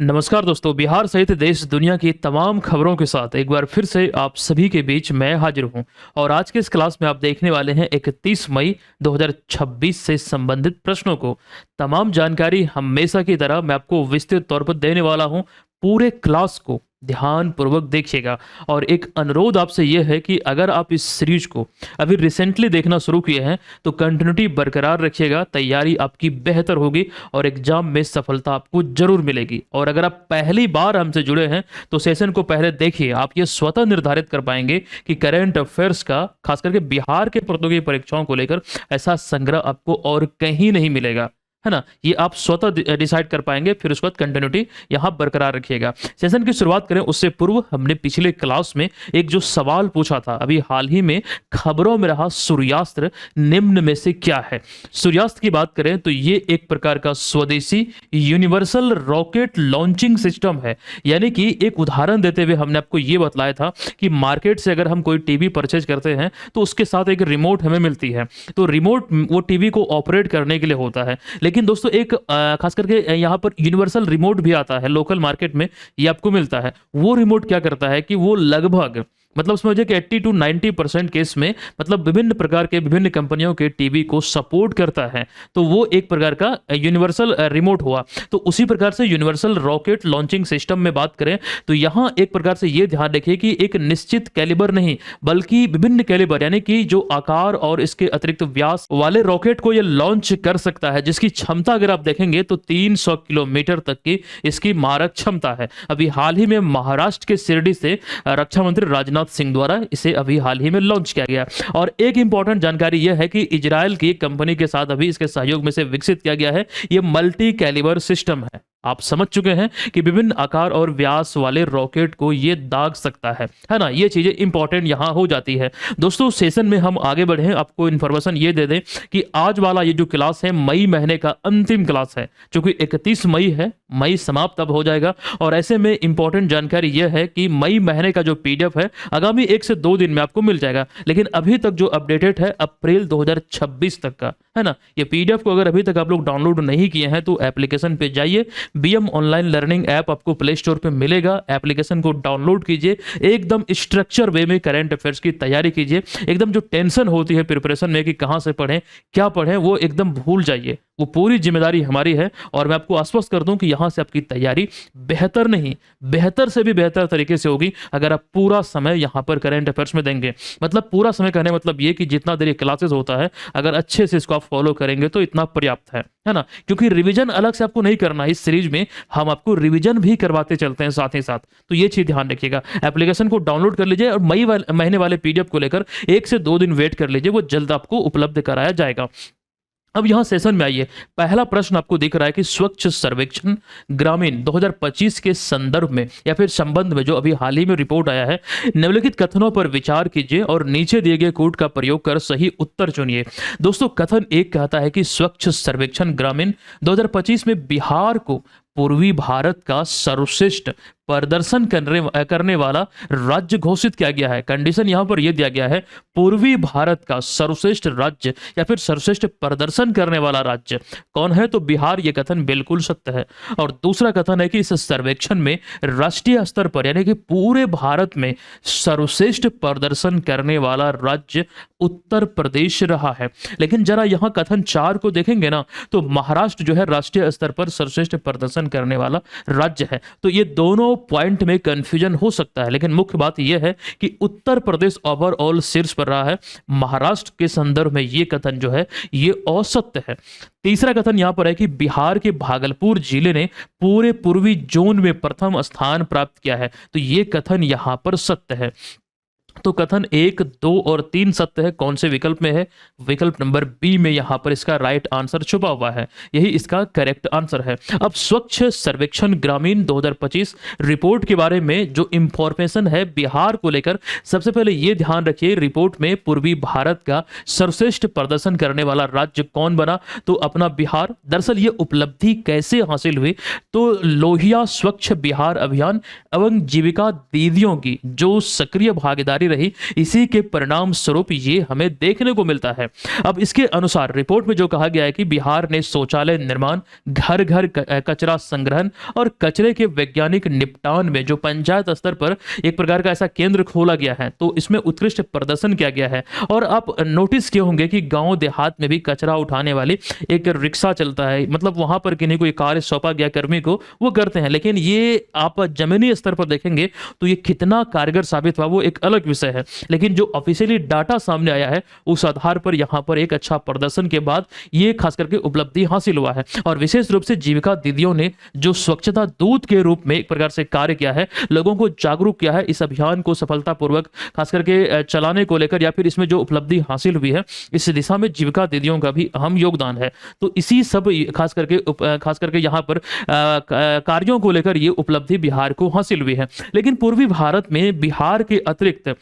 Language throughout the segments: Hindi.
नमस्कार दोस्तों, बिहार सहित देश दुनिया की तमाम खबरों के साथ एक बार फिर से आप सभी के बीच मैं हाजिर हूं। और आज के इस क्लास में आप देखने वाले हैं 31 मई 2026 से संबंधित प्रश्नों को। तमाम जानकारी हमेशा की तरह मैं आपको विस्तृत तौर पर देने वाला हूं। पूरे क्लास को ध्यान पूर्वक देखिएगा। और एक अनुरोध आपसे यह है कि अगर आप इस सीरीज को अभी रिसेंटली देखना शुरू किए हैं तो कंटिन्यूटी बरकरार रखिएगा, तैयारी आपकी बेहतर होगी और एग्जाम में सफलता आपको जरूर मिलेगी। और अगर आप पहली बार हमसे जुड़े हैं तो सेशन को पहले देखिए, आप ये स्वतः निर्धारित कर पाएंगे कि करंट अफेयर्स का खास करके बिहार के प्रतियोगी परीक्षाओं को लेकर ऐसा संग्रह आपको और कहीं नहीं मिलेगा, है ना। ये आप स्वतः डिसाइड कर पाएंगे, फिर उसके बाद कंटिन्यूटी यहाँ बरकरार रखिएगा। सेशन की शुरुआत करें उससे पूर्व हमने पिछले क्लास में एक जो सवाल पूछा था, अभी हाल ही में खबरों में रहा सूर्यास्त्र निम्न में से क्या है। सूर्यास्त्र की बात करें तो ये एक प्रकार का स्वदेशी यूनिवर्सल रॉकेट लॉन्चिंग सिस्टम है। यानी कि एक उदाहरण देते हुए हमने आपको ये बतलाया था कि मार्केट से अगर हम कोई टीवी परचेज करते हैं तो उसके साथ एक रिमोट हमें मिलती है। तो रिमोट वो टीवी को ऑपरेट करने के लिए होता है। लेकिन दोस्तों एक खास करके यहाँ पर यूनिवर्सल रिमोट भी आता है लोकल मार्केट में, ये आपको मिलता है। वो रिमोट क्या करता है कि वो लगभग मतलब समझिए कि 80 to 90% केस में मतलब विभिन्न प्रकार के विभिन्न कंपनियों के टीवी को सपोर्ट करता है। तो वो एक प्रकार का यूनिवर्सल रिमोट हुआ। तो उसी प्रकार से यूनिवर्सल रॉकेट लॉन्चिंग सिस्टम में बात करें तो यहाँ एक प्रकार से ये ध्यान रखिए कि एक निश्चित कैलिबर नहीं बल्कि विभिन्न कैलिबर यानी कि जो आकार और इसके अतिरिक्त व्यास वाले रॉकेट को ये लॉन्च कर सकता है, जिसकी क्षमता अगर आप देखेंगे तो 300 किलोमीटर तक की इसकी मारक क्षमता है। अभी हाल ही में महाराष्ट्र के शिरडी से रक्षा मंत्री राजनाथ सिंह द्वारा इसे अभी हाल ही में लॉन्च किया गया। और एक इंपॉर्टेंट जानकारी यह है कि इजराइल की कंपनी के साथ अभी इसके सहयोग में से विकसित किया गया है। यह मल्टी कैलिबर सिस्टम है। आप समझ चुके हैं कि विभिन्न आकार और व्यास वाले रॉकेट को ये दाग सकता है ना। ये चीजें इंपॉर्टेंट यहां हो जाती है। दोस्तों सेशन में हम आगे बढ़े, आपको इन्फॉर्मेशन ये दे दें कि आज वाला ये जो क्लास है मई महीने का अंतिम क्लास है, क्योंकि 31 मई है, मई समाप्त अब हो जाएगा। और ऐसे में इंपॉर्टेंट जानकारी यह है कि मई महीने का जो पीडीएफ है आगामी 1 से 2 दिन में आपको मिल जाएगा। लेकिन अभी तक जो अपडेटेड है अप्रैल 2026 तक का, है ना। ये पीडीएफ को अगर अभी तक आप लोग डाउनलोड नहीं किए हैं तो एप्लीकेशन पे जाइए, बीएम ऑनलाइन लर्निंग ऐप आपको प्ले स्टोर पे मिलेगा। एप्लीकेशन को डाउनलोड कीजिए, एकदम स्ट्रक्चर वे में करंट अफेयर्स की तैयारी कीजिए। एकदम जो टेंशन होती है प्रिपरेशन में कि कहाँ से पढ़ें क्या पढ़ें, वो एकदम भूल जाइए। वो पूरी जिम्मेदारी हमारी है। और मैं आपको आश्वस्त कर दूं कि यहां से आपकी तैयारी बेहतर नहीं बेहतर से भी बेहतर तरीके से होगी अगर आप पूरा समय यहां पर करंट अफेयर्स में देंगे। मतलब पूरा समय कहने मतलब ये कि जितना देर ये क्लासेस होता है अगर अच्छे से इसको आप फॉलो करेंगे तो इतना पर्याप्त है ना। क्योंकि रिवीजन अलग से आपको नहीं करना, इस सीरीज में हम आपको रिवीजन भी करवाते चलते हैं साथ ही साथ। तो ये चीज ध्यान रखिएगा। एप्लीकेशन को डाउनलोड कर लीजिए और मई महीने वाले पीडीएफ को लेकर 1 से 2 दिन वेट कर लीजिए, वो जल्द आपको उपलब्ध कराया जाएगा। अब यहां सेशन में आइए, पहला प्रश्न आपको दिख रहा है कि स्वच्छ सर्वेक्षण ग्रामीण 2025 के संदर्भ में या फिर संबंध में जो अभी हाल ही में रिपोर्ट आया है, निम्नलिखित कथनों पर विचार कीजिए और नीचे दिए गए कोड का प्रयोग कर सही उत्तर चुनिए। दोस्तों कथन 1 कहता है कि स्वच्छ सर्वेक्षण ग्रामीण 2025 में बिहार को पूर्वी भारत का सर्वश्रेष्ठ प्रदर्शन करने वाला राज्य घोषित किया गया है। कंडीशन यहां पर यह दिया गया है, पूर्वी भारत का सर्वश्रेष्ठ राज्य या फिर सर्वश्रेष्ठ प्रदर्शन करने वाला राज्य कौन है, तो बिहार। यह कथन बिल्कुल सत्य है। और दूसरा कथन है कि इस सर्वेक्षण में राष्ट्रीय स्तर पर यानी कि पूरे भारत में सर्वश्रेष्ठ प्रदर्शन करने वाला राज्य उत्तर प्रदेश रहा है। लेकिन जरा यहां कथन 4 को देखेंगे ना तो महाराष्ट्र जो है राष्ट्रीय स्तर पर सर्वश्रेष्ठ प्रदर्शन करने वाला राज्य है। तो ये दोनों पॉइंट में कंफ्यूजन हो सकता है, लेकिन मुख्य बात यह है कि उत्तर प्रदेश ओवरऑल शीर्ष पर रहा है। महाराष्ट्र के संदर्भ में यह कथन जो है ये असत्य है। तीसरा कथन यहां पर है कि बिहार के भागलपुर जिले ने पूरे पूर्वी जोन में प्रथम स्थान प्राप्त किया है, तो यह कथन यहां पर सत्य है। तो कथन 1, 2 और 3 सत्य है। कौन से विकल्प में है? विकल्प नंबर बी में यहां पर इसका राइट आंसर छुपा हुआ है, यही इसका करेक्ट आंसर है। अब स्वच्छ सर्वेक्षण ग्रामीण 2025 रिपोर्ट के बारे में जो इंफॉर्मेशन है बिहार को लेकर, सबसे पहले यह ध्यान रखिए रिपोर्ट में पूर्वी भारत का सर्वश्रेष्ठ प्रदर्शन करने वाला राज्य कौन बना, तो अपना बिहार। दरअसल ये उपलब्धि कैसे हासिल हुई, तो लोहिया स्वच्छ बिहार अभियान एवं जीविका दीदियों की जो सक्रिय भागीदारी रही, इसी के परिणाम स्वरूप ये हमें देखने को मिलता है। अब इसके अनुसार रिपोर्ट में जो कहा गया है कि बिहार ने शौचालय निर्माण, घर घर कचरा संग्रहण और कचरे के वैज्ञानिक निपटान में जो पंचायत स्तर पर एक प्रकार का ऐसा केंद्र खोला गया है, तो इसमें उत्कृष्ट प्रदर्शन किया गया है। और आप नोटिस किए होंगे कि गांव देहात में भी कचरा उठाने वाली एक रिक्शा चलता है, मतलब वहां पर किन्हीं कोई कार्य सौंपा गया कर्मी को, वो करते हैं। लेकिन ये आप जमीनी स्तर पर देखेंगे तो ये कितना कारगर साबित हुआ वो एक अलग विषय है। लेकिन जो ऑफिशियली डाटा सामने आया है उस आधार पर यहाँ पर एक अच्छा प्रदर्शन के बाद ये खास करके उपलब्धि हासिल हुआ है। और विशेष रूप से जीविका दीदियों ने जो स्वच्छता दूत के रूप में एक प्रकार से कार्य किया है, लोगों को जागरूक किया है, इस अभियान को सफलतापूर्वक खास करके चलाने को लेकर, या फिर इसमें जो उपलब्धि हासिल हुई है इस दिशा में जीविका दीदियों का भी अहम योगदान है। तो इसी सब खास करके यहाँ पर कार्यों को लेकर ये उपलब्धि बिहार को हासिल हुई है। लेकिन पूर्वी भारत में बिहार के अतिरिक्त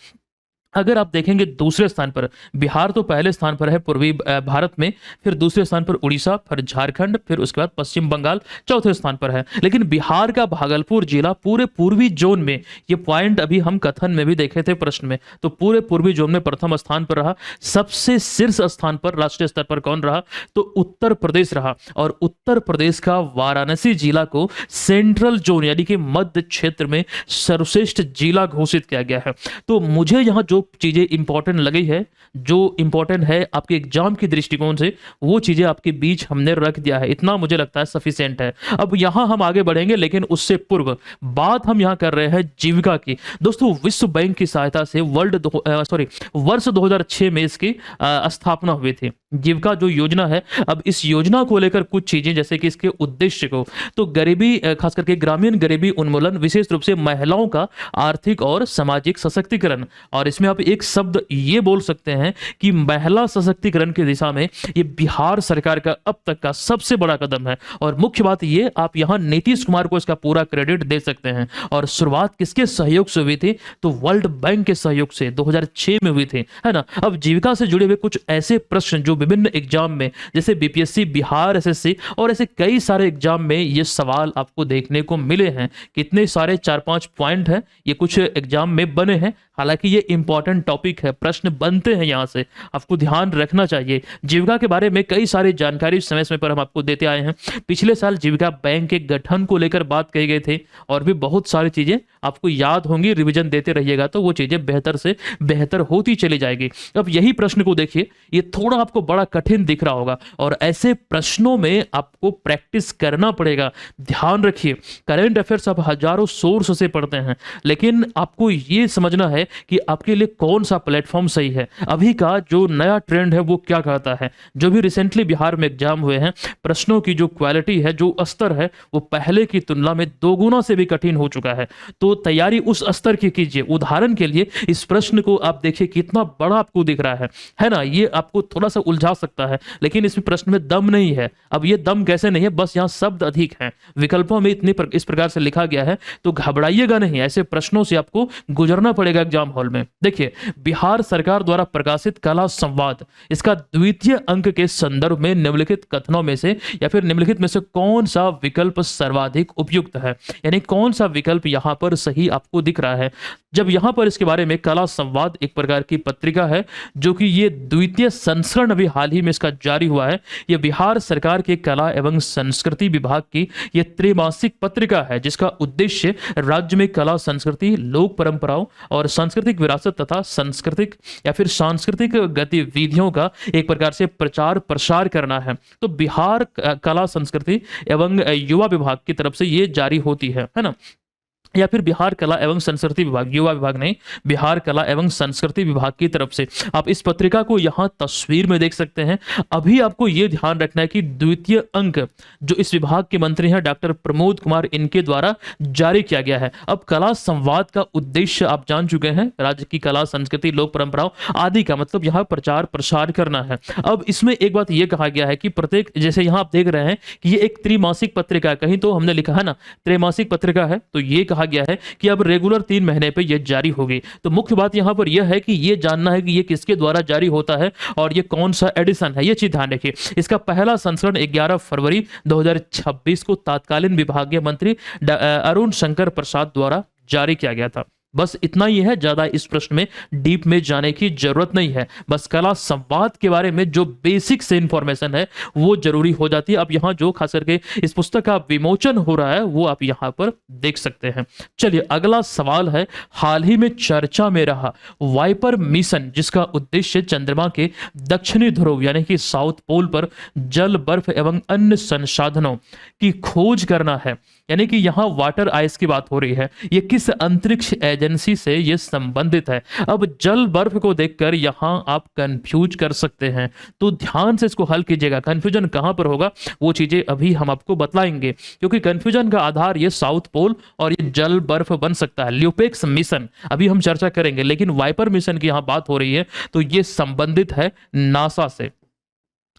अगर आप देखेंगे दूसरे स्थान पर, बिहार तो पहले स्थान पर है पूर्वी भारत में, फिर दूसरे स्थान पर उड़ीसा, फिर झारखंड, फिर उसके बाद पश्चिम बंगाल चौथे स्थान पर है। लेकिन बिहार का भागलपुर जिला पूरे पूर्वी जोन में, ये पॉइंट अभी हम कथन में भी देखे थे प्रश्न में, तो पूरे पूर्वी जोन में प्रथम स्थान पर रहा। सबसे शीर्ष स्थान पर राष्ट्रीय स्तर पर कौन रहा, तो उत्तर प्रदेश रहा। और उत्तर प्रदेश का वाराणसी जिला को सेंट्रल जोन यानी कि मध्य क्षेत्र में सर्वश्रेष्ठ जिला घोषित किया गया है। तो मुझे यहाँ जो चीजें इंपॉर्टेंट लगी है, जो इंपॉर्टेंट है आपके एग्जाम की दृष्टिकोण से, वो चीजें आपके बीच हमने रख दिया है, इतना मुझे लगता है सफिशिएंट है। अब यहां हम आगे बढ़ेंगे, लेकिन उससे पूर्व बात हम यहां कर रहे हैं जीविका की। दोस्तों, विश्व बैंक की सहायता से वर्ष 2006 में इसकी स्थापना हुई थी, जीविका जो योजना है। अब इस योजना को लेकर कुछ चीजें, जैसे कि इसके उद्देश्य को, तो गरीबी, खास करके ग्रामीण गरीबी उन्मूलन, विशेष रूप से महिलाओं का आर्थिक और सामाजिक सशक्तिकरण, और इसमें आप एक शब्द ये बोल सकते हैं कि महिला सशक्तिकरण की दिशा में ये बिहार सरकार का अब तक का सबसे बड़ा कदम है। और मुख्य बात ये, आप यहां नीतीश कुमार को इसका पूरा क्रेडिट दे सकते हैं। और शुरुआत किसके सहयोग से हुई थी, तो वर्ल्ड बैंक के सहयोग से 2006 में हुई थी, है ना। अब जीविका से जुड़े हुए कुछ ऐसे प्रश्न जो विभिन्न एग्जाम में, जैसे बीपीएससी, बिहार एसएससी और ऐसे कई सारे एग्जाम में ये सवाल आपको देखने को मिले हैं। कितने सारे 4-5 पॉइंट हैं, ये कुछ एग्जाम में बने हैं। हालांकि ये इंपॉर्टेंट टॉपिक है, प्रश्न बनते हैं यहाँ से, आपको ध्यान रखना चाहिए। जीविका के बारे में कई सारी जानकारी समय समय पर हम आपको देते आए हैं। पिछले साल जीविका बैंक के गठन को लेकर बात कही गई थी, और भी बहुत सारी चीजें आपको याद होंगी। रिवीजन देते रहिएगा तो वो चीजें बेहतर से बेहतर होती चली जाएगी। अब यही प्रश्न को देखिए, ये थोड़ा आपको बड़ा कठिन दिख रहा होगा, और ऐसे प्रश्नों में आपको प्रैक्टिस करना पड़ेगा। ध्यान रखिए, करेंट अफेयर्स आप हजारों सोर्स से पढ़ते हैं, लेकिन आपको ये समझना है कि आपके लिए कौन सा प्लेटफॉर्म सही है। अभी का जो नया ट्रेंड है वो क्या कहता है। जो भी रिसेंटली बिहार में एग्जाम हुए हैं, प्रश्नों की जो क्वालिटी है, जो स्तर है, वो पहले की तुलना में 2 गुना से भी कठिन हो चुका है। तो तैयारी उस स्तर की कीजिए। उदाहरण के लिए इस प्रश्न को आप देखिए, कितना बड़ा आपको दिख रहा है ना। ये आपको थोड़ा सा उलझा सकता है, लेकिन इसमें प्रश्न में दम नहीं है। अब ये दम कैसे नहीं है, बस यहाँ शब्द अधिक हैं, विकल्पों में इस प्रकार से लिखा गया है, तो घबराइएगा नहीं। ऐसे प्रश्नों से आपको गुजरना पड़ेगा एग्जाम हॉल में। देखिए, बिहार सरकार द्वारा प्रकाशित कला संवाद, इसका द्वितीय अंक के संदर्भ में निम्नलिखित कथनों में से या फिर निम्नलिखित में से कौन सा विकल्प सर्वाधिक उपयुक्त है, यानी कौन सा विकल्प यहां पर सही आपको दिख रहा है। जब यहां पर इसके बारे में, कला संवाद एक प्रकार की पत्रिका है, जो कि ये द्वितीय संस्करण अभी हाल ही में इसका जारी हुआ है। यह बिहार सरकार के कला एवं संस्कृति विभाग की यह त्रैमासिक पत्रिका है, जिसका उद्देश्य राज्य में कला, संस्कृति, लोक परंपराओं और सांस्कृतिक विरासत तथा सांस्कृतिक या फिर सांस्कृतिक गतिविधियों का एक प्रकार से प्रचार प्रसार करना है। तो बिहार कला, संस्कृति एवं युवा विभाग की तरफ से ये जारी होती है ना, या फिर बिहार कला एवं संस्कृति विभाग, युवा विभाग नहीं, बिहार कला एवं संस्कृति विभाग की तरफ से। आप इस पत्रिका को यहां तस्वीर में देख सकते हैं। अभी आपको यह ध्यान रखना है कि द्वितीय अंक जो इस विभाग के मंत्री हैं डॉक्टर प्रमोद कुमार, इनके द्वारा जारी किया गया है। अब कला संवाद का उद्देश्य आप जान चुके हैं, राज्य की कला, संस्कृति, लोक परंपराओं आदि का मतलब यहाँ प्रचार प्रसार करना है। अब इसमें एक बात यह कहा गया है कि प्रत्येक, जैसे यहाँ आप देख रहे हैं कि ये एक त्रैमासिक पत्रिका है, कहीं तो हमने लिखा है ना त्रैमासिक पत्रिका है, तो ये कहा गया है कि अब रेगुलर 3 महीने पे ये जारी होगी। तो मुख्य बात यहां पर यह है कि ये जानना है कि ये किसके द्वारा जारी होता है और ये कौन सा एडिशन है, ये चीज ध्यान रखिए। इसका पहला संस्करण 11 फरवरी 2026 को तत्कालीन विभागीय मंत्री अरुण शंकर प्रसाद द्वारा जारी किया गया था। बस इतना ही है, ज्यादा इस प्रश्न में डीप में जाने की जरूरत नहीं है। बस कला संवाद के बारे में जो बेसिक से इंफॉर्मेशन है वो जरूरी हो जाती है। अब यहाँ जो खास करके इस पुस्तक का विमोचन हो रहा है वो आप यहाँ पर देख सकते हैं। चलिए अगला सवाल है, हाल ही में चर्चा में रहा वाइपर मिशन जिसका उद्देश्य चंद्रमा के दक्षिणी ध्रुव यानी कि साउथ पोल पर जल, बर्फ एवं अन्य संसाधनों की खोज करना है, यानी कि यहाँ वाटर आइस की बात हो रही है, ये किस अंतरिक्ष एजेंसी से ये संबंधित है। अब जल बर्फ को देखकर यहाँ आप कंफ्यूज कर सकते हैं, तो ध्यान से इसको हल कीजिएगा। कंफ्यूजन कहाँ पर होगा वो चीजें अभी हम आपको बतलाएंगे, क्योंकि कंफ्यूजन का आधार ये साउथ पोल और ये जल बर्फ बन सकता है। ल्यूपेक्स मिशन अभी हम चर्चा करेंगे, लेकिन वाइपर मिशन की यहाँ बात हो रही है तो ये संबंधित है नासा से।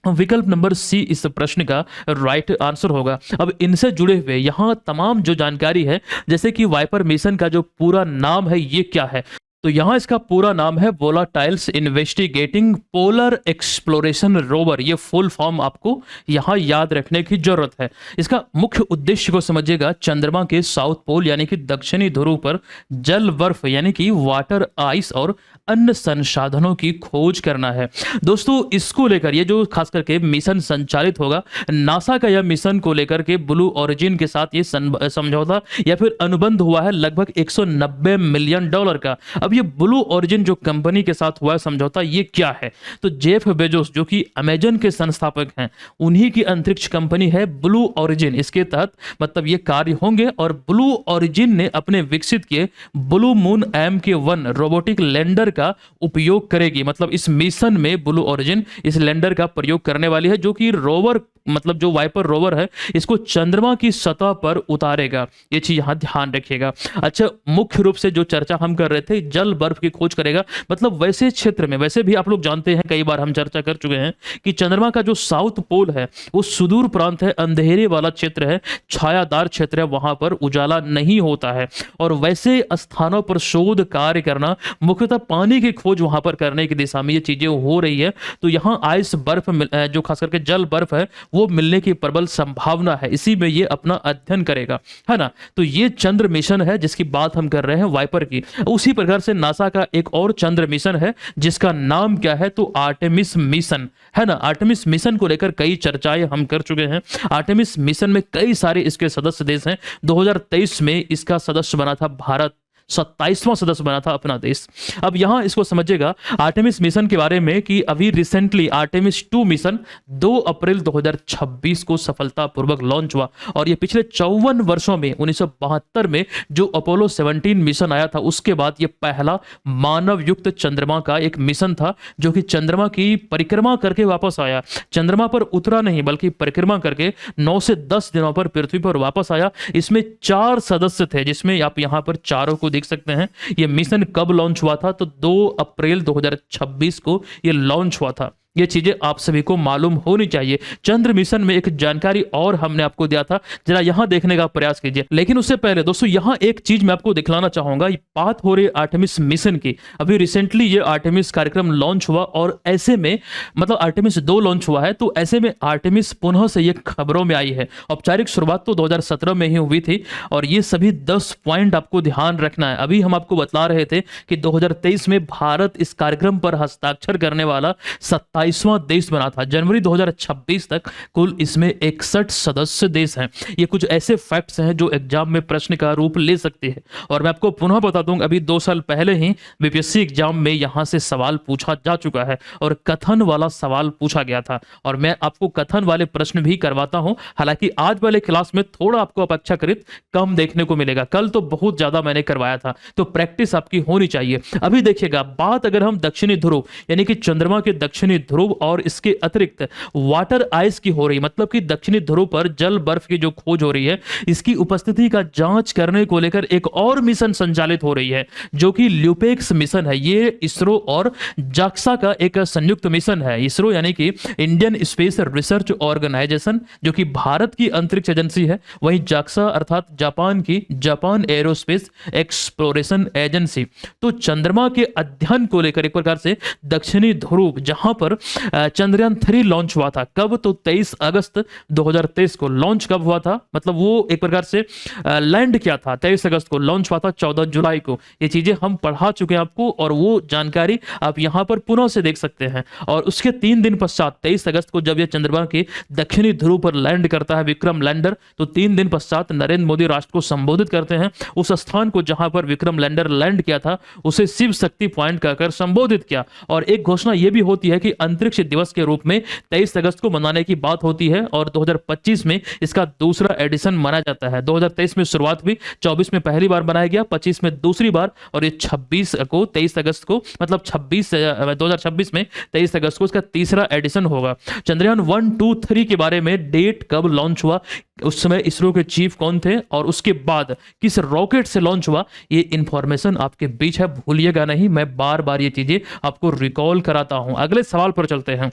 विकल्प नंबर सी इस प्रश्न का राइट आंसर होगा। अब इनसे जुड़े हुए यहाँ तमाम जो जानकारी है, जैसे कि वाइपर मिशन का जो पूरा नाम है ये क्या है, तो यहाँ इसका पूरा नाम है वोलाटाइल्स इन्वेस्टिगेटिंग पोलर एक्सप्लोरेशन रोवर। ये फुल फॉर्म आपको यहाँ याद रखने की जरूरत है। इसका मुख्य उद्देश्य को समझिएगा, चंद्रमा के साउथ पोल यानी कि दक्षिणी ध्रुव पर जल, बर्फ यानी कि वाटर आइस और अन्य संसाधनों की खोज करना है। दोस्तों इसको लेकर ये जो खास करके मिशन संचालित होगा, नासा का यह मिशन को लेकर के ब्लू ओरिजिन के साथ ये समझौता या फिर अनुबंध हुआ है लगभग $190 मिलियन का। अब ये ब्लू ओरिजिन जो कंपनी के साथ हुआ है समझौता, ये क्या है, तो जेफ बेजोस जो कि अमेजन के संस्थापक हैं, उन्हीं की अंतरिक्ष कंपनी है ब्लू ओरिजिन। इसके तहत मतलब ये कार्य होंगे और ब्लू ओरिजिन ने अपने विकसित किए blue moon MK1 robotic lander का उपयोग करेगी। मतलब इस मिशन में ब्लू ओरिजिन इस लैंडर का प्रयोग करने वाली है, जो कि रोवर मतलब जो वाइपर रोवर है इसको चंद्रमा की सतह पर उतारेगा। ये चीज यहां ध्यान रखिएगा। अच्छा, मुख्य रूप से जो चर्चा हम कर रहे थे जल, बर्फ की खोज करेगा, मतलब वैसे क्षेत्र में, वैसे भी आप लोग जानते हैं, कई बार हम चर्चा कर चुके हैं कि चंद्रमा का जो साउथ पोल है वो सुदूर प्रांत है, अंधेरे वाला क्षेत्र है, छायादार क्षेत्र है, वहां पर उजाला नहीं होता है। और वैसे स्थानों पर शोध कार्य करना, मुख्यतः पानी की खोज वहां पर करने की दिशा में ये चीजें हो रही है। तो यहाँ आइस, बर्फ जो खास करके जल, बर्फ है वो मिलने की प्रबल संभावना है, इसी में ये अपना अध्ययन करेगा, है ना। तो ये चंद्र मिशन है जिसकी बात हम कर रहे हैं वाइपर की। उसी प्रकार से नासा का एक और चंद्र मिशन है जिसका नाम क्या है, तो आर्टेमिस मिशन, है ना। आर्टेमिस मिशन को लेकर कई चर्चाएं हम कर चुके हैं। आर्टेमिस मिशन में कई सारे इसके सदस्य देश हैं। 2023 में इसका सदस्य बना था भारत, 27वां सदस्य बना था अपना देश। अब यहां इसको समझिएगा आर्टेमिस मिशन के बारे में कि अभी रिसेंटली आर्टेमिस 2 मिशन 2 अप्रैल 2026 को सफलतापूर्वक लॉन्च हुआ। और ये पिछले 54 वर्षों में 1972 में जो अपोलो 17 मिशन आया था उसके बाद ये पहला मानव युक्त चंद्रमा का एक मिशन था, जो कि चंद्रमा की परिक्रमा करके वापस आया। चंद्रमा पर उतरा नहीं बल्कि परिक्रमा करके 9 से 10 दिनों पर पृथ्वी पर वापस आया। इसमें 4 सदस्य थे, जिसमें आप यहां पर चारों को देख सकते हैं। यह मिशन कब लॉन्च हुआ था, तो 2 अप्रैल 2026 को यह लॉन्च हुआ था। ये चीजें आप सभी को मालूम होनी चाहिए। चंद्र मिशन में एक जानकारी और हमने आपको दिया था, जरा यहां देखने का प्रयास कीजिए। लेकिन उससे पहले दोस्तों यहां एक चीज मैं आपको दिखलाना चाहूंगा। बात हो रही है आर्टेमिस मिशन की। अभी रिसेंटली ये आर्टेमिस कार्यक्रम लॉन्च हुआ और ऐसे में मतलब आर्टेमिस 2 लॉन्च हुआ है, तो ऐसे में आर्टेमिस पुनः से ये खबरों में आई है। औपचारिक शुरुआत तो 2017 में ही हुई थी और ये सभी 10 पॉइंट आपको ध्यान रखना है। अभी हम आपको बतला रहे थे कि 2023 में भारत इस कार्यक्रम पर हस्ताक्षर करने वाला 27वां देश बना था। जनवरी 2026 तक कुल इसमें 61 सदस्य देश हैं। ये कुछ ऐसे फैक्ट्स हैं जो एग्जाम में प्रश्न का रूप ले सकते हैं। और मैं आपको पुनः बता दूं, अभी 2 साल पहले ही बीपीएससी एग्जाम में यहां से सवाल पूछा जा चुका है और कथन वाला सवाल पूछा गया था। और मैं आपको कथन वाले प्रश्न भी करवाता हूं। हालांकि आज वाले क्लास में थोड़ा आपको अपेक्षाकृत कम देखने को मिलेगा, कल तो बहुत ज्यादा मैंने करवाया था, तो प्रैक्टिस आपकी होनी चाहिए। अभी देखिएगा, बात अगर हम दक्षिणी ध्रुव यानी कि चंद्रमा के दक्षिणी ध्रुव और इसके अतिरिक्त वाटर आइस की हो रही, मतलब कि दक्षिणी ध्रुव पर जल, बर्फ की जो खोज हो रही है, इसकी उपस्थिति का जांच करने को लेकर एक और मिशन संचालित हो रही है, जो कि ल्यूपेक्स मिशन है। ये इसरो और जाक्सा का एक संयुक्त मिशन है। इसरो यानी कि इंडियन स्पेस रिसर्च ऑर्गेनाइजेशन, जो कि भारत की अंतरिक्ष एजेंसी है, वहीं जाक्सा अर्थात जापान की जापान एरोस्पेस एक्सप्लोरेशन एजेंसी। तो चंद्रमा के अध्ययन को लेकर एक प्रकार से दक्षिणी ध्रुव, जहां पर चंद्रयान 3 लॉन्च हुआ था। कब? तो 23 अगस्त 2023 को। लॉन्च कब हुआ था? मतलब वो एक प्रकार से लैंड किया था 23 अगस्त को, लॉन्च हुआ था 14 जुलाई को। ये चीजें हम पढ़ा चुके हैं आपको, और वो जानकारी आप यहां पर पुनः से देख सकते हैं। और उसके 3 दिन पश्चात 23 अगस्त को जब यह चंद्रमा के दक्षिणी ध्रुव पर लैंड करता है विक्रम लैंडर, तो 3 दिन पश्चात नरेंद्र मोदी राष्ट्र को संबोधित करते हैं। उस स्थान को जहां पर विक्रम लैंडर लैंड किया था उसे शिव शक्ति पॉइंट कहकर संबोधित किया। और एक घोषणा यह भी होती है कि अंतरिक्ष दिवस के रूप में 23 अगस्त को मनाने की बात होती है, और 2025 में इसका दूसरा एडिशन माना जाता है। 2023 में शुरुआत हुई, 24 में पहली बार बनाया गया, 25 में दूसरी बार, और ये 26 को 23 अगस्त को मतलब 2026 में 23 अगस्त को इसका तीसरा एडिशन होगा। चंद्रयान 1, 2, 3 के बारे में डेट कब लॉन्च हुआ, उस समय इसरो के चीफ कौन थे, और उसके बाद किस रॉकेट से लॉन्च हुआ, ये इंफॉर्मेशन आपके बीच है, भूलिएगा नहीं। मैं बार बार ये चीजें आपको रिकॉल कराता हूं। अगले सवाल पर चलते हैं।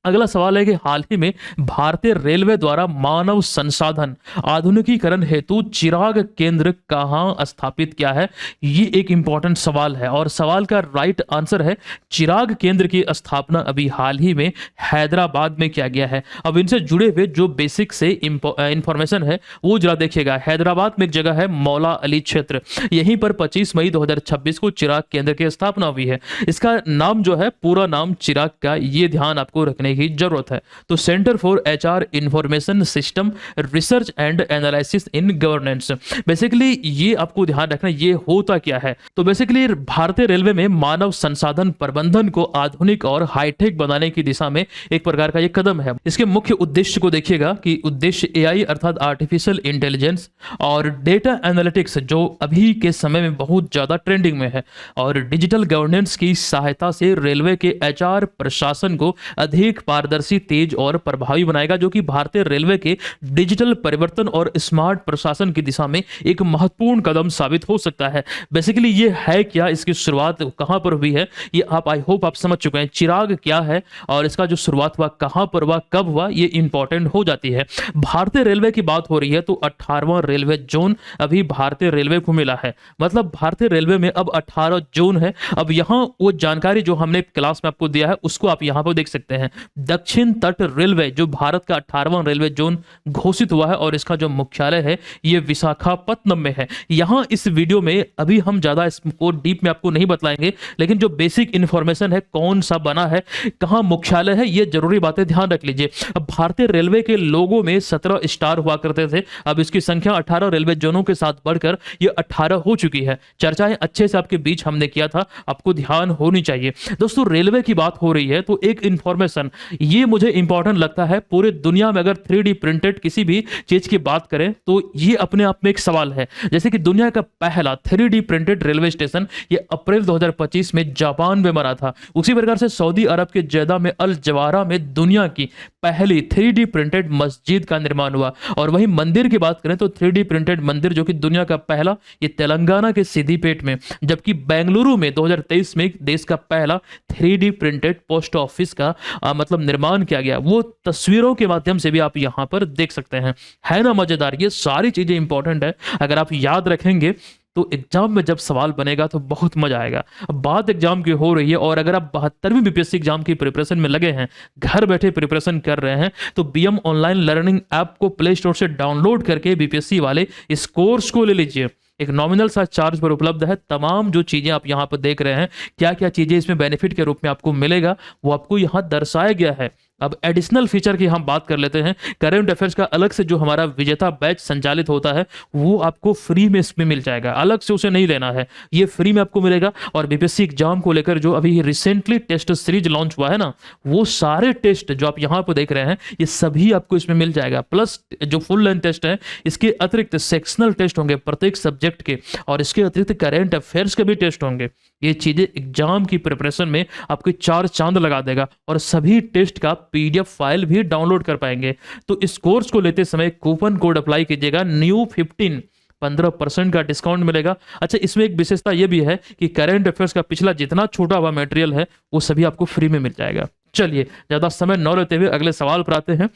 अगला सवाल है कि हाल ही में भारतीय रेलवे द्वारा मानव संसाधन आधुनिकीकरण हेतु चिराग केंद्र कहां स्थापित किया है। ये एक इंपॉर्टेंट सवाल है, और सवाल का राइट आंसर है चिराग केंद्र की स्थापना अभी हाल ही में हैदराबाद में किया गया है। अब इनसे जुड़े हुए जो बेसिक से इंफॉर्मेशन है वो जरा देखिएगा। हैदराबाद में एक जगह है मौला अली क्षेत्र, यहीं पर 25 मई 2026 को चिराग केंद्र की स्थापना हुई है। इसका नाम जो है, पूरा नाम चिराग का, ये ध्यान आपको रखने की जरूरत है। तो centre for HR information system research and analysis in governance, basically ये आपको ध्यान रखना ये होता क्या है। तो बेसिकली भारतीय रेलवे में मानव संसाधन प्रबंधन को आधुनिक और हाईटेक बनाने की दिशा में एक प्रकार का ये कदम है। इसके मुख्य उद्देश्य को देखिएगा कि उद्देश्य एआई अर्थात आर्टिफिशियल इंटेलिजेंस और डेटा एनालिटिक्स, जो अभी के समय में बहुत ज्यादा ट्रेंडिंग में है, और डिजिटल गवर्नेंस की सहायता से रेलवे के एचआर प्रशासन को अधिक पारदर्शी, तेज और प्रभावी बनाएगा, जो कि भारतीय रेलवे के डिजिटल परिवर्तन और स्मार्ट प्रशासन की दिशा में एक महत्वपूर्ण कदम साबित हो सकता है। बेसिकली ये है क्या, इसकी शुरुआत कहां पर हुई है, ये आप आई होप आप समझ चुके हैं। चिराग क्या है और इसका जो शुरुआत हुआ कहां पर हुआ, कब हुआ, ये इंपॉर्टेंट हो जाती है। भारतीय रेलवे की बात हो रही है तो 18वां रेलवे जोन अभी भारतीय रेलवे को मिला है। मतलब भारतीय रेलवे में अब 18 जोन है। अब यहां वो जानकारी जो हमने क्लास में आपको दिया है उसको आप यहां पर देख सकते हैं। दक्षिण तट रेलवे जो भारत का 18वां रेलवे जोन घोषित हुआ है, और इसका जो मुख्यालय है ये विशाखापत्तनम में है। यहां इस वीडियो में अभी हम ज्यादा इसको डीप में आपको नहीं बतलाएंगे, लेकिन जो बेसिक इंफॉर्मेशन है, कौन सा बना है, कहां मुख्यालय है, ये जरूरी बातें ध्यान रख लीजिए। अब भारतीय रेलवे के लोगों में 17 स्टार हुआ करते थे, अब इसकी संख्या 18 रेलवे जोनों के साथ बढ़कर ये 18 हो चुकी है। चर्चाएं अच्छे से आपके बीच हमने किया था, आपको ध्यान होनी चाहिए। दोस्तों रेलवे की बात हो रही है तो एक इंफॉर्मेशन ये मुझे इंपॉर्टेंट लगता है। पूरे दुनिया में अगर 3D प्रिंटेड किसी भी चीज की बात करें तो ये अपने आप में एक सवाल है। जैसे कि दुनिया का पहला 3D प्रिंटेड रेलवे स्टेशन ये अप्रैल 2025 में जापान में बना था। उसी प्रकार से सऊदी अरब के जेदा में अल जवारा में दुनिया की पहली 3D प्रिंटेड मस्जिद का निर्माण हुआ। और वहीं मंदिर की बात करें तो 3D प्रिंटेड मंदिर जो कि दुनिया का पहला ये तेलंगाना के सिद्दीपेट में, जबकि बेंगलुरु में 2023 में देश का पहला 3D प्रिंटेड पोस्ट ऑफिस का मतलब निर्माण किया गया। वो तस्वीरों के माध्यम से भी आप यहां पर देख सकते हैं। है ना मजेदार? ये सारी चीजें इंपॉर्टेंट है, अगर आप याद रखेंगे तो एग्जाम में जब सवाल बनेगा तो बहुत मजा आएगा। अब बात एग्जाम की हो रही है, और अगर आप 72वीं बीपीएससी एग्जाम की प्रिपरेशन में लगे हैं, घर बैठे प्रिपरेशन कर रहे हैं, तो बीएम ऑनलाइन लर्निंग ऐप को प्ले स्टोर से डाउनलोड करके बीपीएससी वाले इस कोर्स को ले लीजिए। एक नॉमिनल सा चार्ज पर उपलब्ध है। तमाम जो चीजें आप यहां पर देख रहे हैं, क्या क्या चीजें इसमें बेनिफिट के रूप में आपको मिलेगा, वो आपको यहां दर्शाया गया है। अब एडिशनल फीचर की हम बात कर लेते हैं। करंट अफेयर्स का अलग से जो हमारा विजेता बैच संचालित होता है वो आपको फ्री में इसमें मिल जाएगा, अलग से उसे नहीं लेना है, ये फ्री में आपको मिलेगा। और बीपीएससी एग्जाम को लेकर जो अभी रिसेंटली टेस्ट सीरीज लॉन्च हुआ है ना, वो सारे टेस्ट जो आप यहाँ पर देख रहे हैं ये सभी आपको इसमें मिल जाएगा। प्लस जो फुल लेंथ टेस्ट है, इसके अतिरिक्त सेक्शनल टेस्ट होंगे प्रत्येक सब्जेक्ट के, और इसके अतिरिक्त करंट अफेयर्स के भी टेस्ट होंगे। ये चीजें एग्जाम की प्रिपरेशन में आपके 4 चांद लगा देगा, और सभी टेस्ट का पीडीएफ फाइल भी डाउनलोड कर पाएंगे। तो इस कोर्स को लेते समय कूपन कोड अप्लाई कीजिएगा NEW15, 15% का डिस्काउंट मिलेगा। अच्छा, इसमें एक विशेषता यह भी है कि करंट अफेयर्स का पिछला जितना छोटा हुआ मटेरियल है वो सभी आपको फ्री में मिल जाएगा। चलिए ज्यादा समय न लेते हुए अगले सवाल पर आते हैं।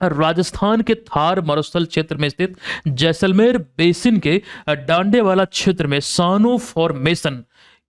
राजस्थान के थार मरुस्थल क्षेत्र में स्थित जैसलमेर बेसिन के डांडेवाला क्षेत्र में सानो फॉर्मेशन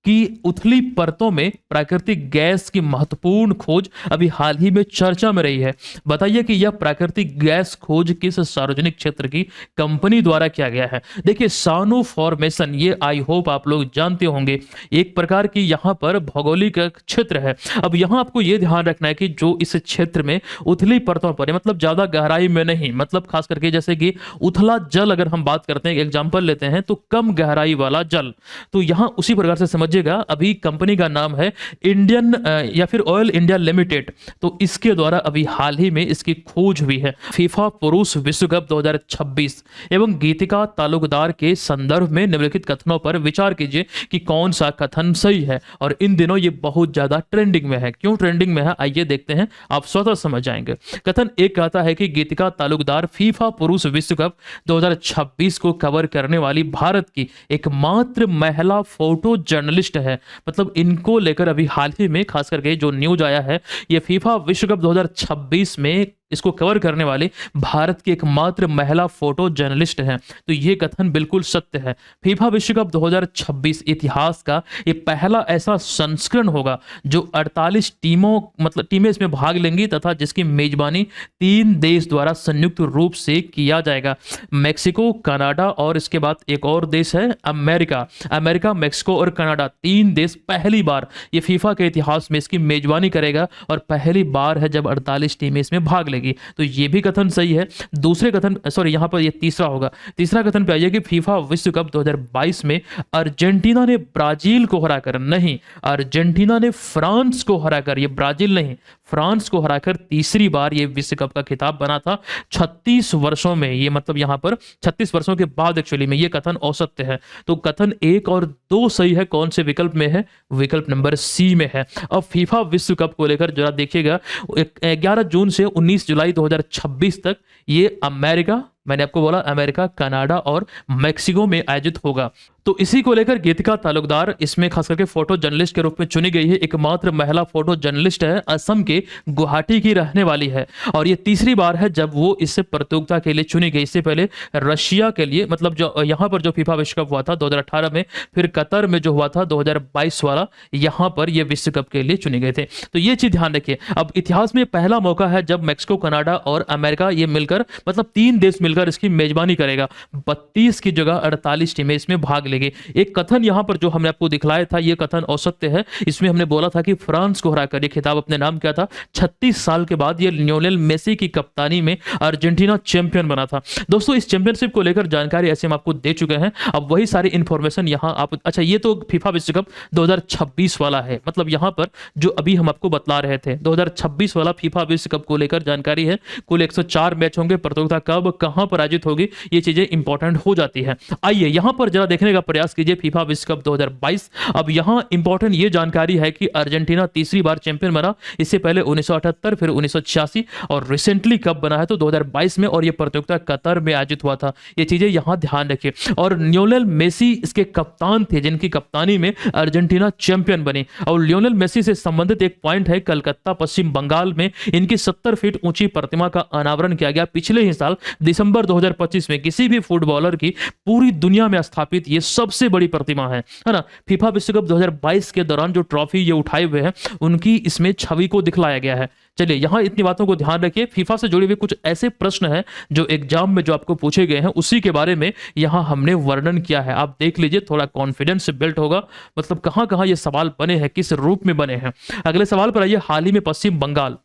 कि उथली परतों में प्राकृतिक गैस की महत्वपूर्ण खोज अभी हाल ही में चर्चा में रही है। बताइए कि यह प्राकृतिक गैस खोज किस सार्वजनिक क्षेत्र की कंपनी द्वारा किया गया है। देखिए सानो फॉर्मेशन, ये आई होप आप लोग जानते होंगे, एक प्रकार की यहाँ पर भौगोलिक क्षेत्र है। अब यहाँ आपको ये ध्यान रखना है कि जो इस क्षेत्र में उथली परतों पर है, मतलब ज्यादा गहराई में नहीं, मतलब खास करके जैसे कि उथला जल अगर हम बात करते हैं, एग्जांपल लेते हैं तो कम गहराई वाला जल, तो यहाँ उसी प्रकार से समझिएगा। अभी कंपनी का नाम है इंडियन या फिर ऑयल इंडिया लिमिटेड, तो इसके द्वारा अभी हाल ही में इसकी खोज हुई है। फीफा पुरुष विश्व कप 2026 एवं गीतिका तालुकदार के संदर्भ में निम्नलिखित कथनों पर विचार कीजिए कि कौन सा कथन सही है। और इन दिनों ये बहुत ज्यादा ट्रेंडिंग में है। क्यों ट्रेंडिंग में है आइए देखते हैं, आप स्वतः समझ जाएंगे। कथन एक कहता है कि गीतिका तालुकदार फीफा पुरुष विश्व कप 2026 को कवर करने वाली भारत की एकमात्र महिला फोटो जर्नलिस्ट है। मतलब इनको लेकर अभी हाल ही में खास करके जो न्यूज आया है, ये फीफा विश्व कप 2026 में इसको कवर करने वाले भारत की एकमात्र महिला फोटो जर्नलिस्ट हैं। तो ये कथन बिल्कुल सत्य है। फीफा विश्व कप 2026 इतिहास का ये पहला ऐसा संस्करण होगा जो 48 टीमों मतलब टीमें इसमें भाग लेंगी तथा जिसकी मेजबानी 3 देश द्वारा संयुक्त रूप से किया जाएगा, मेक्सिको, कनाडा और इसके बाद एक और देश है अमेरिका। अमेरिका, मेक्सिको और कनाडा 3 देश पहली बार ये फीफा के इतिहास में इसकी मेजबानी करेगा और पहली बार है जब 48 टीमें इसमें भाग लेंगी। तो ये भी कथन सही है। दूसरे कथन सॉरी यहां पर ये तीसरा होगा। तीसरा कथन पे आइए कि फीफा विश्व कप 2022 में अर्जेंटीना ने ब्राजील को हराकर, नहीं अर्जेंटीना ने फ्रांस को हराकर, ये ब्राजील नहीं फ्रांस को हराकर तीसरी बार ये विश्व कप का खिताब बना था 36 वर्षों में। ये मतलब यहां पर 36 वर्षों के बाद एक्चुअली में ये कथन औसत्य है। तो कथन 1 और 2 सही है। कौन से विकल्प में है? विकल्प नंबर सी में है। अब फीफा विश्व कप को लेकर जरा देखिएगा, 11 जून से 19 जुलाई 2026 तक ये अमेरिका, मैंने आपको बोला अमेरिका, कनाडा और मेक्सिको में आयोजित होगा। तो इसी को लेकर गीतिका तालुकदार इसमें खास करके फोटो जर्नलिस्ट के रूप में चुनी गई है। एकमात्र महिला फोटो जर्नलिस्ट है, असम के गुवाहाटी की रहने वाली है और ये तीसरी बार है जब वो इस प्रतियोगिता के लिए चुनी गई। इससे पहले रशिया के लिए, मतलब जो यहाँ पर जो फीफा विश्व कप हुआ था 2018 में, फिर कतर में जो हुआ था 2022 वाला, यहाँ पर ये विश्व कप के लिए चुने गए थे। तो ये चीज ध्यान रखिए। अब इतिहास में पहला मौका है जब मैक्सिको, कनाडा और अमेरिका ये मिलकर, मतलब 3 देश मिलकर इसकी मेजबानी करेगा। 32 की जगह 48 टीमें इसमें भाग लेंगे। एक कथन यहां पर जो हमने आपको दिखलाया था, यह कथन औसत्य है। इसमें हमने बोला था कि फ्रांस को हराकर ये खिताब अपने नाम किया था। 36 साल के बाद ये लियोनेल मेसी की कप्तानी में अर्जेंटीना चैंपियन बना था। दोस्तों इस चैंपियनशिप को लेकर जानकारी ऐसे हम आपको दे चुके हैं। अब वही सारी इंफॉर्मेशन यहां आप, अच्छा ये तो फीफा विश्व कप 2026 वाला है, मतलब यहां पर जो अभी हम आपको बतला रहे थे 2026 वाला फीफा विश्व कप को लेकर जानकारी है। कुल 104 मैच होंगे। प्रतियोगिता कब कहां पर आयोजित होगी, ये चीजें इंपॉर्टेंट हो जाती है। आइए यहां पर जरा देखने का प्रयास कीजिए फीफा विश्व कप 2022। अब यहां इंपॉर्टेंट ये जानकारी है कि अर्जेंटीना तीसरी बार चैंपियन बना। इससे पहले 1978, फिर 1986 और रिसेंटली कब बना है तो 2022 में, और ये प्रतियोगिता कतर में आयोजित हुआ था। ये चीजें यहां ध्यान रखिए। और लियोनेल मेसी इसके कप्तान थे जिनकी कप्तानी में अर्जेंटीना चैंपियन बनी। और लियोनेल मेसी से संबंधित एक पॉइंट है, कलकत्ता पश्चिम बंगाल में इनकी 70 फीट ऊंची प्रतिमा का अनावरण किया गया पिछले ही साल दिसंबर 2025 में। किसी भी फुटबॉलर की पूरी दुनिया में स्थापित ये सबसे बड़ी प्रतिमा है ना। फीफा विश्व कप 2022 के दौरान जो ट्रॉफी ये उठाए हुए हैं उनकी इसमें छवि को दिखलाया गया है। चलिए यहां इतनी बातों को ध्यान रखिए। फीफा से जुड़े हुए कुछ ऐसे प्रश्न हैं जो एग्जाम में जो आपको पूछे गए हैं उसी के बारे में यहां हमने वर्णन किया है। आप देख लीजिए, थोड़ा कॉन्फिडेंस बिल्ड होगा, मतलब कहां कहां ये सवाल बने हैं, किस रूप में बने हैं। अगले सवाल पर आइए। हाल ही में पश्चिम बंगाल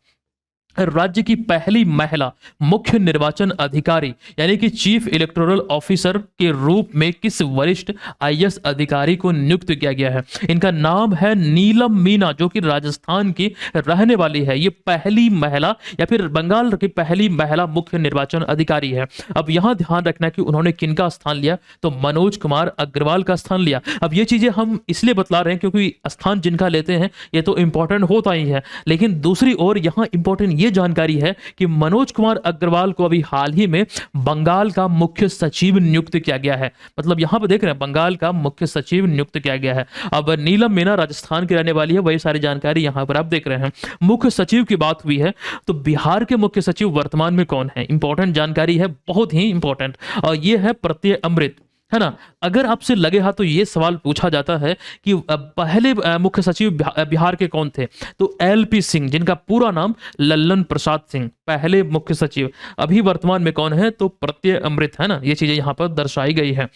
राज्य की पहली महिला मुख्य निर्वाचन अधिकारी यानी कि चीफ इलेक्टोरल ऑफिसर के रूप में किस वरिष्ठ आईएएस अधिकारी को नियुक्त किया गया है? इनका नाम है नीलम मीना, जो कि राजस्थान की रहने वाली है। ये पहली महिला या फिर बंगाल की पहली महिला मुख्य निर्वाचन अधिकारी है। अब यहां ध्यान रखना कि उन्होंने किनका स्थान लिया, तो मनोज कुमार अग्रवाल का स्थान लिया। अब ये चीजें हम इसलिए बतला रहे हैं क्योंकि स्थान जिनका लेते हैं ये तो इंपॉर्टेंट होता ही है, लेकिन दूसरी ओर यहां इंपॉर्टेंट ये जानकारी है कि मनोज कुमार अग्रवाल को अभी हाल ही में बंगाल का मुख्य सचिव नियुक्त किया गया है। मतलब यहां पर देख रहे हैं बंगाल का मुख्य सचिव नियुक्त किया गया है। अब नीलम मीना राजस्थान की रहने वाली है, वही सारी जानकारी यहां पर आप देख रहे हैं। मुख्य सचिव की बात हुई है तो बिहार के मुख्य सचिव वर्तमान में कौन है? इंपॉर्टेंट जानकारी है, बहुत ही इंपॉर्टेंट, और यह है प्रत्यय अमृत। है ना? अगर आपसे लगे हाँ, तो ये सवाल पूछा जाता है कि पहले मुख्य सचिव बिहार के कौन थे? तो एलपी सिंह, जिनका पूरा नाम लल्लन प्रसाद सिंह, पहले मुख्य सचिव। अभी वर्तमान में कौन है? तो प्रत्यय अमृत, है ना? ये चीज़ें यहाँ पर दर्शाई गई हैं।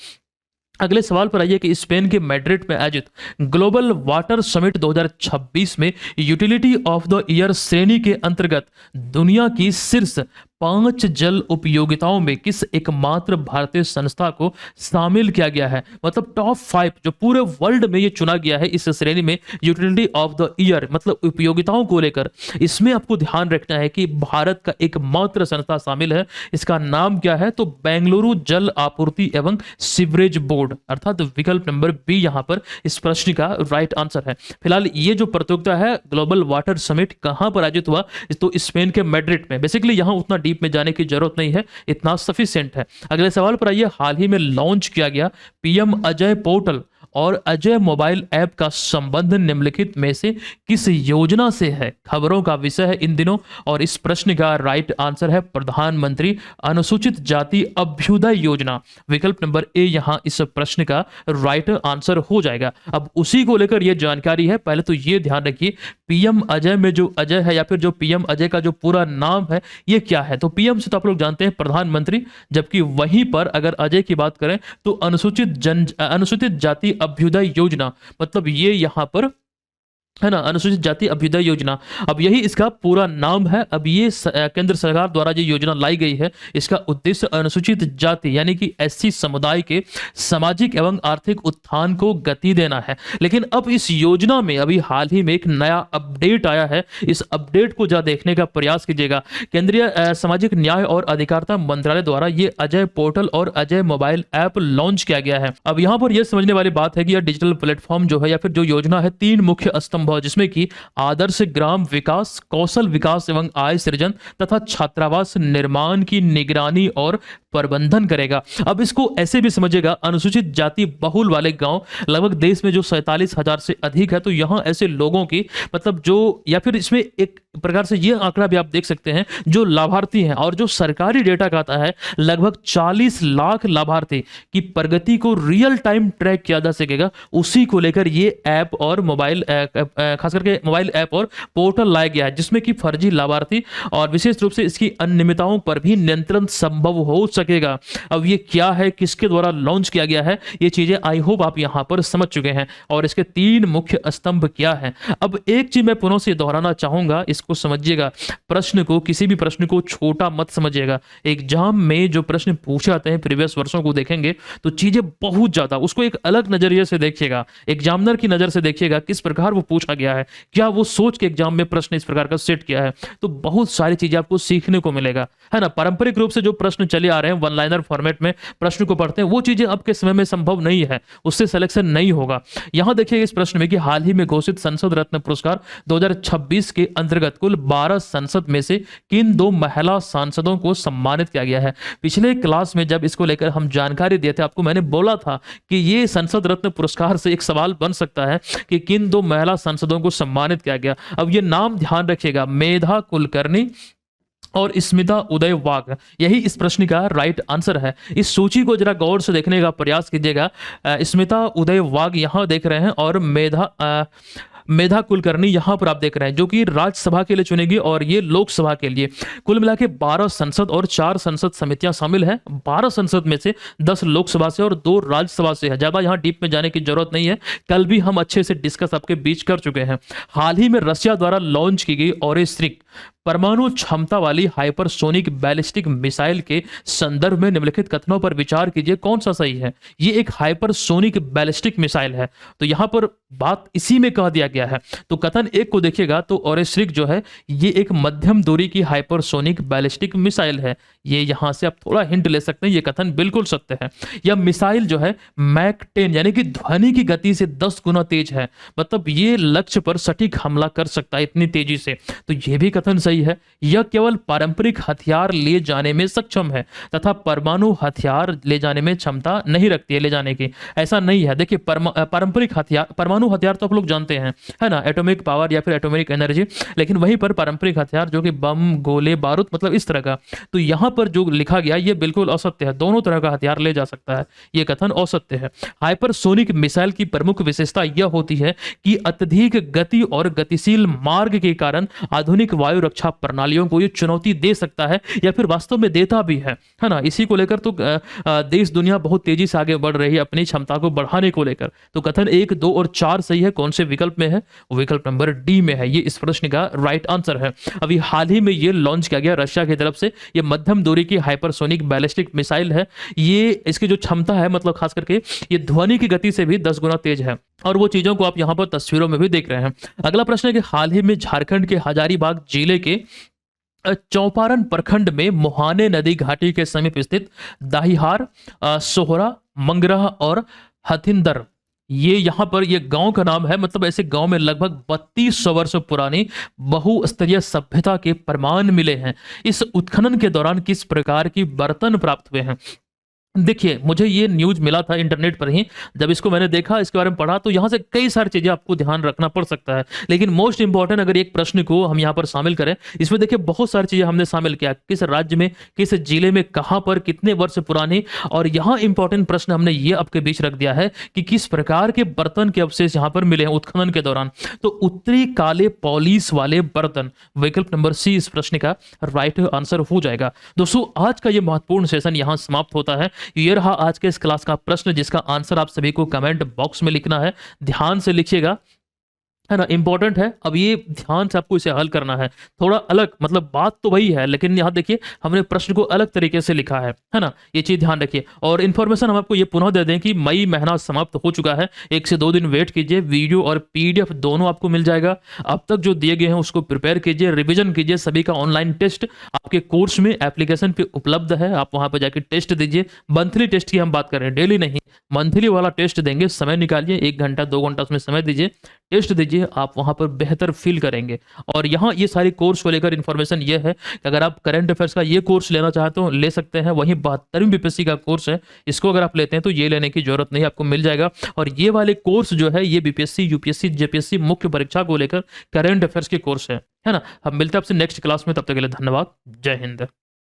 अगले सवाल पर आइए कि स्पेन के मैड्रिड में आयोजित ग्लोबल वाटर समिट 2026 में यूटिलिटी ऑफ द ईयर श्रेणी के अंतर्गत दुनिया की शीर्ष 5 जल उपयोगिताओं में किस एकमात्र भारतीय संस्था को शामिल किया गया है? मतलब टॉप 5 जो पूरे वर्ल्ड में ये चुना गया है इस श्रेणी में, यूटिलिटी ऑफ द ईयर मतलब उपयोगिताओं को लेकर। इसमें आपको ध्यान रखना है कि भारत का एकमात्र संस्था शामिल है। इसका नाम क्या है? तो बेंगलुरु जल आपूर्ति एवं सीवरेज बोर्ड, अर्थात विकल्प नंबर बी यहाँ पर इस प्रश्न का राइट आंसर है। फिलहाल ये जो प्रतियोगिता है ग्लोबल वाटर समिट कहां पर आयोजित हुआ? तो स्पेन के मैड्रिड में। बेसिकली यहां उतना डीप में जाने की जरूरत नहीं है, इतना सफिशिएंट है। अगले सवाल पर आइए, हाल ही में लॉन्च किया गया पीएम अजय पोर्टल और अजय मोबाइल ऐप का संबंध निम्नलिखित में से किस योजना से है? खबरों का विषय है इन दिनों, और इस प्रश्न का राइट आंसर है प्रधानमंत्री अनुसूचित जाति अभ्युदय योजना। विकल्प नंबर ए यहां इस प्रश्न का राइट आंसर हो जाएगा। अब उसी को लेकर यह जानकारी है। पहले तो यह ध्यान रखिए, पीएम अजय में जो अजय है या फिर जो पीएम अजय का जो पूरा नाम है ये क्या है? तो पीएम से तो आप लोग जानते हैं प्रधानमंत्री, जबकि वहीं पर अगर अजय की बात करें तो अनुसूचित जाति अभ्युदय योजना, मतलब ये यहां पर है ना, अनुसूचित जाति अभ्युदय योजना। अब यही इसका पूरा नाम है। अब ये केंद्र सरकार द्वारा जो योजना लाई गई है, इसका उद्देश्य अनुसूचित जाति यानी कि एससी समुदाय के सामाजिक एवं आर्थिक उत्थान को गति देना है। लेकिन अब इस योजना में अभी हाल ही में एक नया अपडेट आया है। इस अपडेट को जरा देखने का प्रयास कीजिएगा। केंद्रीय सामाजिक न्याय और अधिकारिता मंत्रालय द्वारा ये अजय पोर्टल और अजय मोबाइल ऐप लॉन्च किया गया है। अब यहाँ पर यह समझने वाली बात है कि यह डिजिटल प्लेटफॉर्म जो है या फिर जो योजना है, 3 मुख्य स्तंभ, जिसमें कि आदर्श ग्राम विकास, कौशल विकास एवं आय सृजन तथा छात्रावास निर्माण की निगरानी और प्रबंधन करेगा। अब इसको ऐसे भी समझिएगा, अनुसूचित जाति बहुल वाले गांव लगभग देश में जो 47,000 से अधिक है, तो यहां ऐसे लोगों की मतलब जो, या फिर इसमें एक प्रकार से ये आंकड़ा भी आप देख सकते हैं, जो लाभार्थी हैं और जो सरकारी डेटा का आता है, लगभग 40 लाख लाभार्थी की प्रगति को रियल टाइम ट्रैक किया जा सकेगा। उसी को लेकर ये ऐप और मोबाइल खास करके मोबाइल ऐप और पोर्टल लाया गया है, जिसमें कि फर्जी लाभार्थी और विशेष रूप से इसकी अनियमितताओं पर भी नियंत्रण संभव हो सकेगा। अब ये क्या है, किसके द्वारा लॉन्च किया गया है, ये चीजें आई होप आप यहां पर समझ चुके हैं। और इसके 3 मुख्य स्तंभ क्या है। अब एक चीज मैं पुनः से दोहराना चाहूंगा, इसको समझिएगा। प्रश्न को, किसी भी प्रश्न को छोटा मत समझिएगा। एग्जाम में जो प्रश्न पूछे जाते हैं, प्रीवियस वर्षों को देखेंगे तो चीजें बहुत ज्यादा, उसको एक अलग नजरिए से देखिएगा, एग्जामिनर की नजर से देखिएगा, किस प्रकार वो पूछा गया है, क्या वो सोच के एग्जाम में प्रश्न इस प्रकार का सेट किया है। तो बहुत सारी चीजें आपको सीखने को मिलेगा, है ना। पारंपरिक रूप से जो प्रश्न चले आ रहे हैं, वन लाइनर फॉर्मेट में प्रश्न को पढ़ते हैं, वो चीजें अब के समय में संभव नहीं है, उससे सिलेक्शन नहीं होगा। यहां देखिए इस प्रश्न में कि हाल ही में घोषित संसद रत्न पुरस्कार 2026 के अंतर्गत कुल 12 संसद में से किन 2 महिला सांसदों को सम्मानित किया गया है। पिछले क्लास में जब इसको लेकर हम जानकारी दिए थे, आपको मैंने बोला था कि ये संसद रत्न पुरस्कार से एक सवाल बन सकता है कि किन 2 महिला सांसदों को सम्मानित किया गया। अब ये नाम ध्यान रखिएगा, मेधा कुलकर्णी और स्मिता उदय वाघ, यही इस प्रश्न का राइट आंसर है। इस सूची को जरा गौर से देखने का प्रयास कीजिएगा। स्मिता उदय वाघ यहां देख रहे हैं और मेधा कुलकर्णी यहां पर आप देख रहे हैं, जो कि राज्यसभा के लिए चुनेगी और ये लोकसभा के लिए। कुल मिला के 12 संसद और 4 संसद समितियां शामिल हैं। 12 संसद में से 10 लोकसभा से और 2 राज्यसभा से है। ज्यादा यहां डीप में जाने की जरूरत नहीं है, कल भी हम अच्छे से डिस्कस आपके बीच कर चुके हैं। हाल ही में रशिया द्वारा लॉन्च की गई ओरेस्ट्रिक परमाणु क्षमता वाली हाइपरसोनिक बैलिस्टिक मिसाइल के संदर्भ में निम्नलिखित कथनों पर विचार कीजिए, कौन सा सही है। ये एक हाइपरसोनिक बैलिस्टिक मिसाइल है, तो यहां पर बात इसी में कह दिया गया है। तो कथन 1 को देखिएगा तो ओरेस्ट्रिक जो है ये एक मध्यम दूरी की हाइपरसोनिक बैलिस्टिक मिसाइल है। ये यहां से आप थोड़ा हिंट ले सकते हैं, ये कथन बिल्कुल सत्य है। यह मिसाइल जो है मैक 10 यानी कि ध्वनि की गति से 10 गुना तेज है, मतलब ये लक्ष्य पर सटीक हमला कर सकता है इतनी तेजी से। तो यह भी कथन सही है। यह केवल पारंपरिक हथियार ले जाने में सक्षम है तथा परमाणु हथियार ले जाने में क्षमता नहीं रखती है ले जाने की, ऐसा नहीं है। देखिए पारंपरिक हथियार, परमाणु हथियार तो आप लोग जानते हैं, है ना, एटॉमिक पावर या फिर एटॉमिक एनर्जी, लेकिन वहीं पर पारंपरिक हथियार जो कि बम, गोले, बारूद, मतलब इस तरह का। तो यहां यहाँ पर जो लिखा गया ये बिल्कुल असत्य है। दोनों तरह का हथियार ले जा सकता है, ये कथन असत्य है। हाइपरसोनिक मिसाइल की प्रमुख विशेषता यह होती है कि अत्यधिक गति और गतिशील मार्ग के कारण आधुनिक वायु रक्षा प्रणालियों को ये चुनौती दे सकता है, या फिर वास्तव में देता भी है ना। इसी को लेकर तो देश दुनिया बहुत तेजी से आगे बढ़ रही है अपनी क्षमता को बढ़ाने को लेकर। तो कथन 1, 2 और 4 सही है। कौन से विकल्प में है? विकल्प नंबर डी में है, ये इस प्रश्न का राइट आंसर है। अभी हाल ही में ये लॉन्च किया गया रशिया की तरफ से, ये मध्यम दूरी की हाइपरसोनिक बैलिस्टिक मिसाइल है। ये इसकी जो क्षमता है, मतलब खास करके ये ध्वनि की गति से भी 10 गुना तेज है, और वो चीजों को आप यहां पर तस्वीरों में भी देख रहे हैं। अगला प्रश्न है कि हाल ही में झारखंड के हजारीबाग जिले के चौपारण प्रखंड में मुहाने नदी घाटी के समीप स्थित दाहिहार, सोहरा, मंगरह और हथिंदर, ये यहाँ पर ये गांव का नाम है। मतलब ऐसे गांव में लगभग 3200 वर्ष पुरानी बहुस्तरीय सभ्यता के प्रमाण मिले हैं। इस उत्खनन के दौरान किस प्रकार की बर्तन प्राप्त हुए हैं? देखिए, मुझे ये न्यूज मिला था इंटरनेट पर ही। जब इसको मैंने देखा, इसके बारे में पढ़ा, तो यहाँ से कई सारी चीजें आपको ध्यान रखना पड़ सकता है। लेकिन मोस्ट इंपॉर्टेंट अगर एक प्रश्न को हम यहाँ पर शामिल करें, इसमें देखिए बहुत सारी चीजें हमने शामिल किया, किस राज्य में, किस जिले में, कहाँ पर, कितने वर्ष पुरानी, और यहाँ इंपॉर्टेंट प्रश्न हमने ये आपके बीच रख दिया है कि किस प्रकार के बर्तन के अवशेष यहाँ पर मिले हैं उत्खनन के दौरान। तो उत्तरी काले पॉलिश वाले बर्तन, विकल्प नंबर सी इस प्रश्न का राइट आंसर हो जाएगा। दोस्तों, आज का ये महत्वपूर्ण सेशन यहाँ समाप्त होता है। ये रहा आज के इस क्लास का प्रश्न, जिसका आंसर आप सभी को कमेंट बॉक्स में लिखना है। ध्यान से लिखिएगा, है ना, इंपॉर्टेंट है। अब ये ध्यान से आपको इसे हल करना है, थोड़ा अलग, मतलब बात तो वही है, लेकिन यहाँ देखिए हमने प्रश्न को अलग तरीके से लिखा है ना, ये चीज ध्यान रखिए। और इन्फॉर्मेशन हम आपको ये पुनः दे दें कि मई महीना समाप्त हो चुका है। 1 से 2 दिन वेट कीजिए, वीडियो और पीडीएफ दोनों आपको मिल जाएगा। अब तक जो दिए गए हैं उसको प्रिपेयर कीजिए, रिविजन कीजिए। सभी का ऑनलाइन टेस्ट आपके कोर्स में एप्लीकेशन पे उपलब्ध है, आप वहां पर जाके टेस्ट दीजिए। मंथली टेस्ट की हम बात कर रहे हैं, डेली नहीं, मंथली वाला टेस्ट देंगे। समय निकालिए, 1 घंटा 2 घंटा उसमें समय दीजिए, टेस्ट दीजिए, आप वहां पर बेहतर फील करेंगे। और यहाँ ये सारी कोर्स को लेकर इन्फॉर्मेशन ये है कि अगर आप करंट अफेयर्स का ये कोर्स लेना चाहते हो ले सकते हैं। वहीं 72वीं बीपीएससी का कोर्स है, इसको अगर आप लेते हैं तो ये लेने की जरूरत नहीं, आपको मिल जाएगा। और ये वाले कोर्स जो है ये बीपीएससी, यूपीएससी, जेपीएससी मुख्य परीक्षा को लेकर करंट अफेयर्स के कोर्स है ना। हम मिलते हैं आपसे नेक्स्ट क्लास में, तब तक के लिए धन्यवाद। जय हिंद।